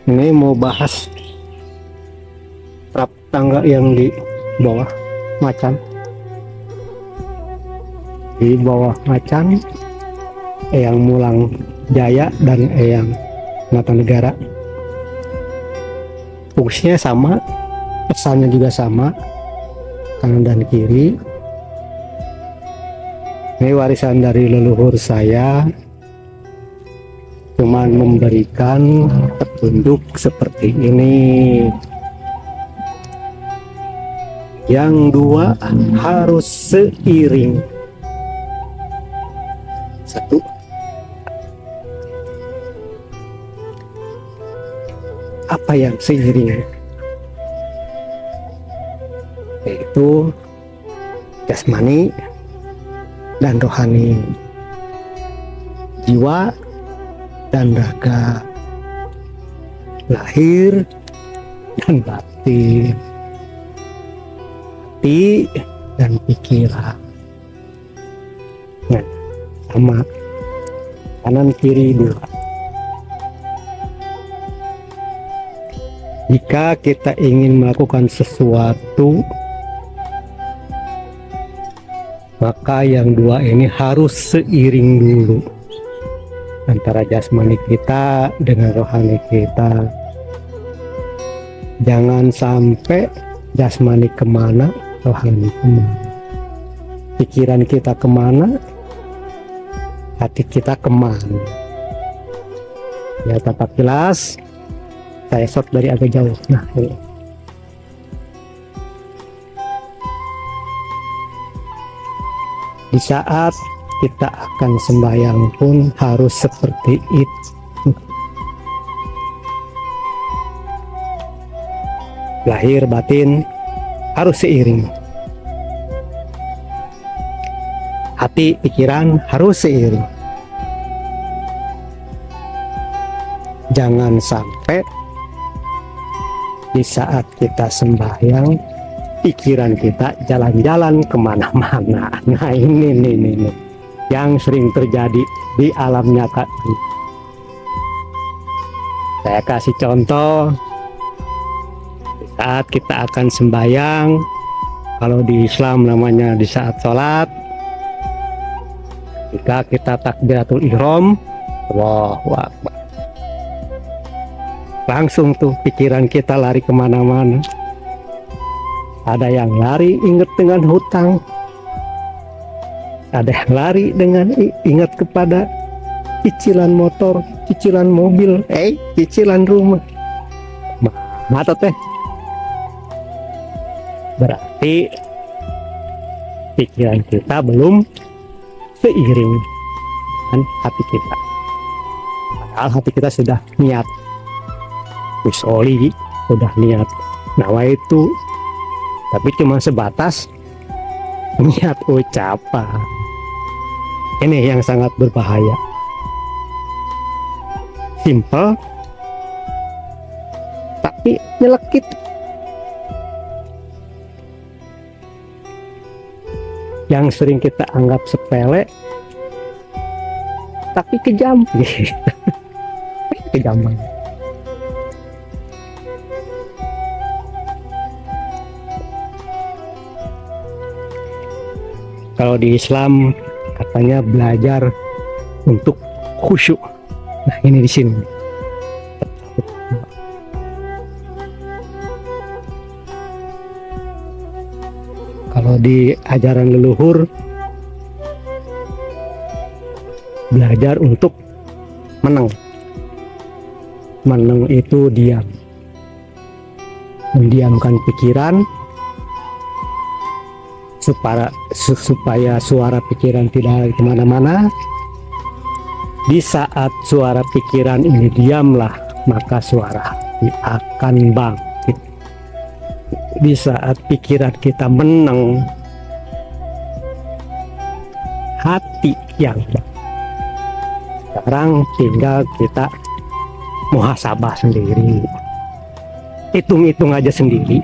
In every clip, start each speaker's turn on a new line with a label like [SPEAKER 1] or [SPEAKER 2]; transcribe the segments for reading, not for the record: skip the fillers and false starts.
[SPEAKER 1] Ini mau bahas rap tangga yang di bawah macan. Di bawah macan, Eyang Mulang Jaya dan Eyang Natanegara. Fungsinya sama, pesannya juga sama, kanan dan kiri. Ini warisan dari leluhur saya, cuman memberikan petunjuk seperti ini. Yang dua harus seiring. Satu, apa yang seiring? Yaitu jasmani dan rohani, jiwa dan raga, lahir dan batin, hati dan pikiran. Nah, sama, kanan kiri dua. Jika kita ingin melakukan sesuatu, maka yang dua ini harus seiring dulu antara jasmani kita dengan rohani kita. Jangan sampai jasmani kemana, rohani kemana, pikiran kita kemana, hati kita kemana. Ya, tampak jelas. Saya shot dari agak jauh. Nah, ini. Di saat kita akan sembahyang pun harus seperti itu. Lahir batin harus seiring. Hati pikiran harus seiring. Jangan sampai di saat kita sembahyang pikiran kita jalan-jalan kemana-mana. Nah, ini yang sering terjadi di alam nyata. Saya kasih contoh. Di saat kita akan sembahyang, kalau di Islam namanya di saat sholat, jika kita takbiratul ihram, Allahu Akbar, langsung tuh pikiran kita lari kemana-mana. Ada yang lari ingat dengan hutang, ada yang lari dengan ingat kepada cicilan motor, cicilan mobil, cicilan rumah. Mata teh berarti pikiran kita belum seiring dengan hati kita. Padahal hati kita sudah niat, wisoli sudah niat, nawa itu, tapi cuma sebatas niat ucapan. Ini yang sangat berbahaya. Simple tapi nyelekit. Yang sering kita anggap sepele tapi kejam. Kejam banget. Kalau di Islam katanya belajar untuk khusyuk. Nah, ini di sini. Kalau di ajaran leluhur belajar untuk meneng. Meneng itu diam. Mendiamkan pikiran supaya suara pikiran tidak kemana-mana. Di saat suara pikiran ini diamlah, maka suara hati akan bangkit. Di saat pikiran kita meneng, hati yang bangkit. Sekarang tinggal kita muhasabah sendiri, hitung-hitung aja sendiri.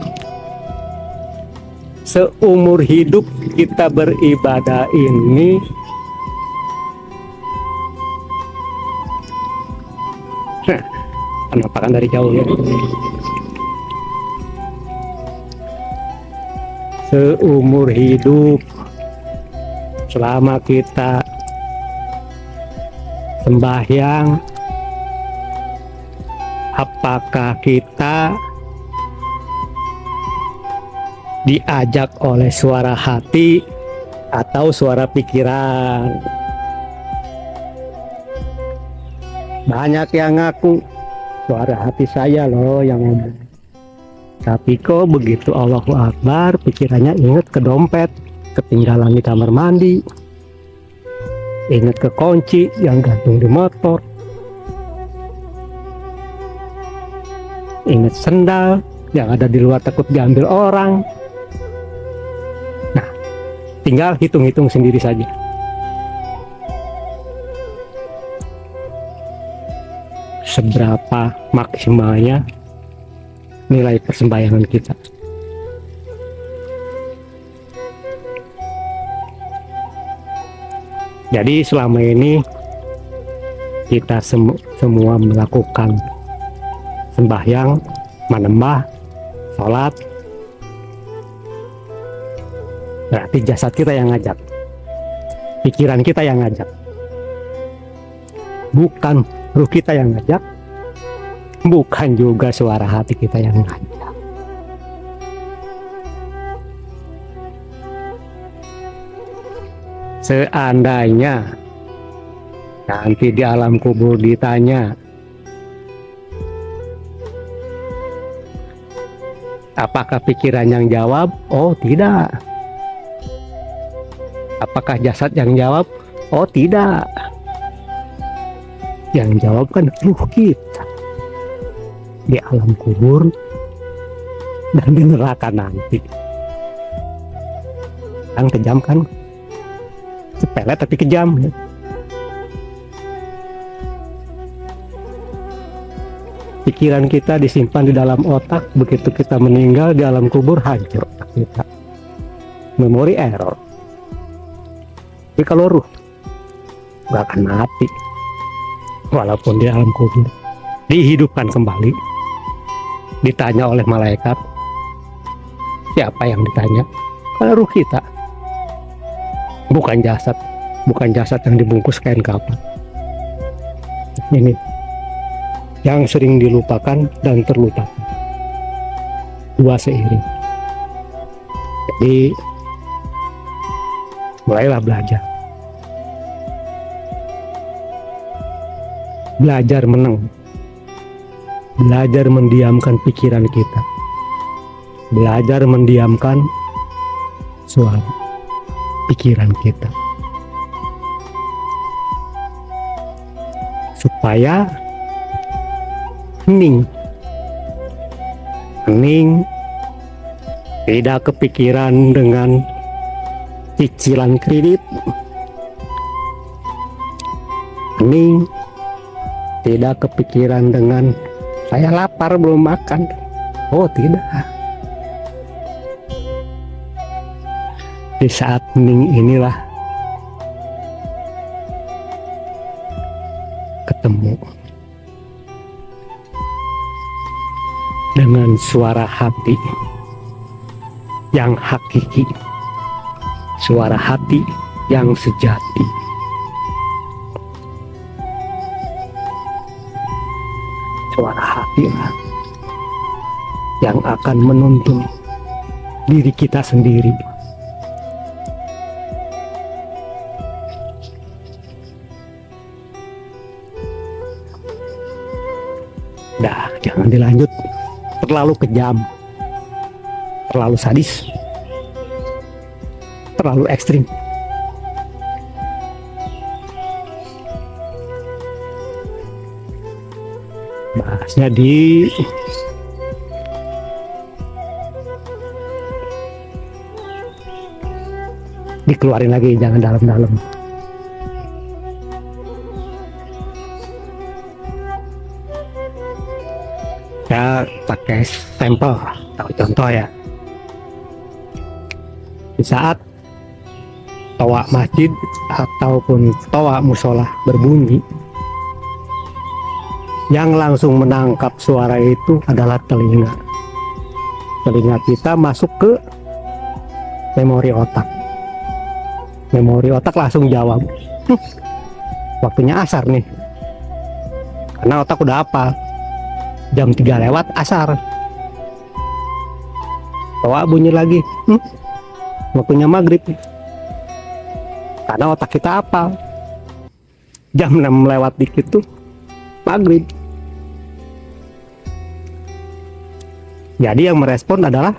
[SPEAKER 1] Seumur hidup kita beribadah ini penampakan dari jauh ya. Seumur hidup, selama kita sembahyang, apakah kita diajak oleh suara hati atau suara pikiran? Banyak yang ngaku suara hati saya loh yang ngomong, tapi kok begitu Allahu Akbar pikirannya inget ke dompet ketinggalan di kamar mandi, inget ke kunci yang gantung di motor, inget sendal yang ada di luar takut diambil orang. Nah, tinggal hitung-hitung sendiri saja. Seberapa maksimalnya nilai persembahyangan kita. Jadi selama ini kita semua melakukan sembahyang, menembah, sholat, berarti jasad kita yang ngajak, pikiran kita yang ngajak, bukan ruh kita yang ngajak, bukan juga suara hati kita yang ngajak. Seandainya nanti di alam kubur ditanya, apakah pikiran yang jawab? Oh tidak. Apakah jasad yang jawab? Oh tidak. Yang jawab kan ruh kita di alam kubur dan di neraka nanti. Yang kejam kan? Sepele tapi kejam ya. Pikiran kita disimpan di dalam otak, begitu kita meninggal di alam kubur hancur kita, memori error. Tapi kalau ruh gak akan mati, walaupun di alam kubur dihidupkan kembali, ditanya oleh malaikat. Siapa yang ditanya? Kalau ruh kita, bukan jasad, bukan jasad yang dibungkus kain kapan. Ini yang sering dilupakan dan terlupakan, dua seiring. Jadi mulailah belajar menang, belajar mendiamkan pikiran kita, belajar mendiamkan suara pikiran kita, supaya hening, tidak kepikiran dengan cicilan kredit, hening, tidak kepikiran dengan saya lapar belum makan. Oh tidak. Di saat hening inilah ketemu dengan suara hati yang hakiki, suara hati yang sejati. Suara hatilah yang akan menuntun diri kita sendiri. Dah, jangan dilanjut, terlalu kejam, terlalu sadis, terlalu ekstrim. Bahasnya dikeluarin lagi, jangan dalam-dalam. Saya pakai sampel atau contoh ya. Di saat toa masjid ataupun toa musola berbunyi, Yang langsung menangkap suara itu adalah telinga. Telinga kita masuk ke memori otak. Memori otak langsung jawab, waktunya asar nih. Karena otak udah hafal, jam 3 lewat asar. Toa bunyi lagi, waktunya maghrib. Karena otak kita hafal, jam 6 lewat dikit tuh maghrib. Jadi yang merespon adalah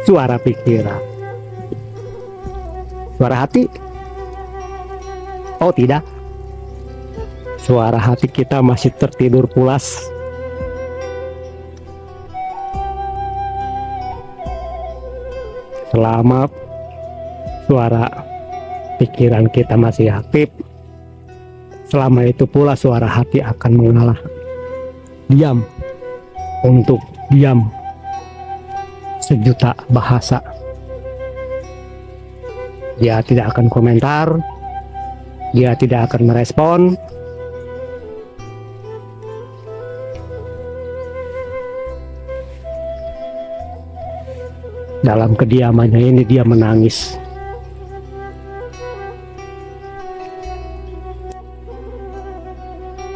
[SPEAKER 1] suara pikiran. Suara hati? Oh tidak. Suara hati kita masih tertidur pulas. Selama suara pikiran kita masih aktif, selama itu pula suara hati akan mengalah. Diam untuk diam sejuta bahasa. Dia tidak akan komentar, dia tidak akan merespon. Dalam kediamannya ini dia menangis.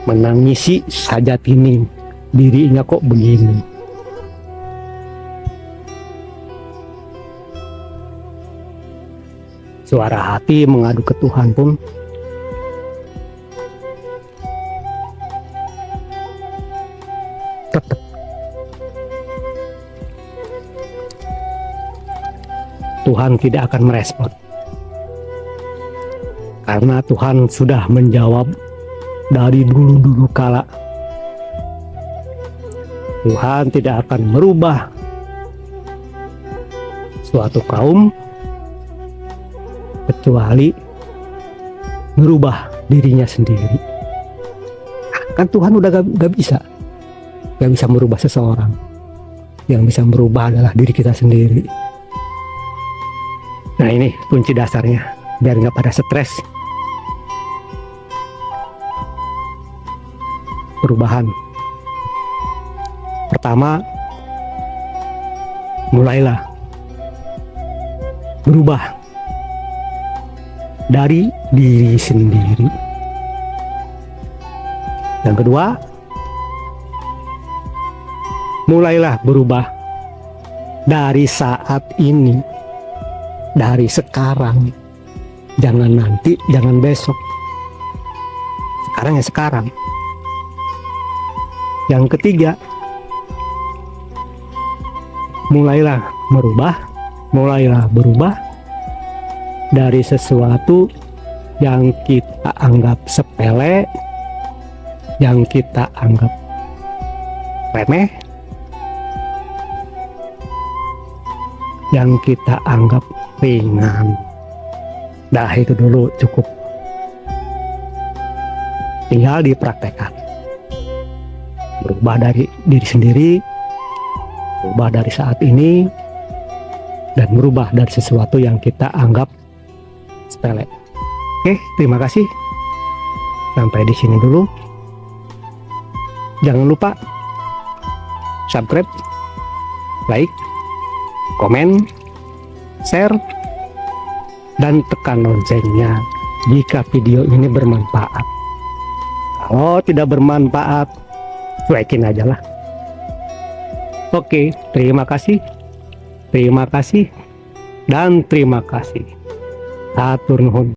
[SPEAKER 1] Menangisi saja ini dirinya kok begini. Suara hati mengadu ke Tuhan pun tetap Tuhan tidak akan merespon, karena Tuhan sudah menjawab dari dulu-dulu kala. Tuhan tidak akan merubah suatu kaum kecuali merubah dirinya sendiri. Kan Tuhan udah gak bisa merubah seseorang. Yang bisa merubah adalah diri kita sendiri. Nah ini kunci dasarnya, biar nggak pada stres. Perubahan. Pertama, mulailah berubah dari diri sendiri. Yang kedua, mulailah berubah dari saat ini. Dari sekarang, jangan nanti, jangan besok. Sekarang ya sekarang. Yang ketiga, mulailah berubah dari sesuatu yang kita anggap sepele, yang kita anggap remeh, yang kita anggap ringan. Dah itu dulu cukup. Tinggal dipraktekkan. Berubah dari diri sendiri, berubah dari saat ini, dan berubah dari sesuatu yang kita anggap sepele. Oke, terima kasih. Sampai di sini dulu. Jangan lupa subscribe, like, komen, share, dan tekan loncengnya jika video ini bermanfaat. Kalau tidak bermanfaat, cuekin aja lah. Oke, terima kasih, dan terima kasih. Hatur nuhun.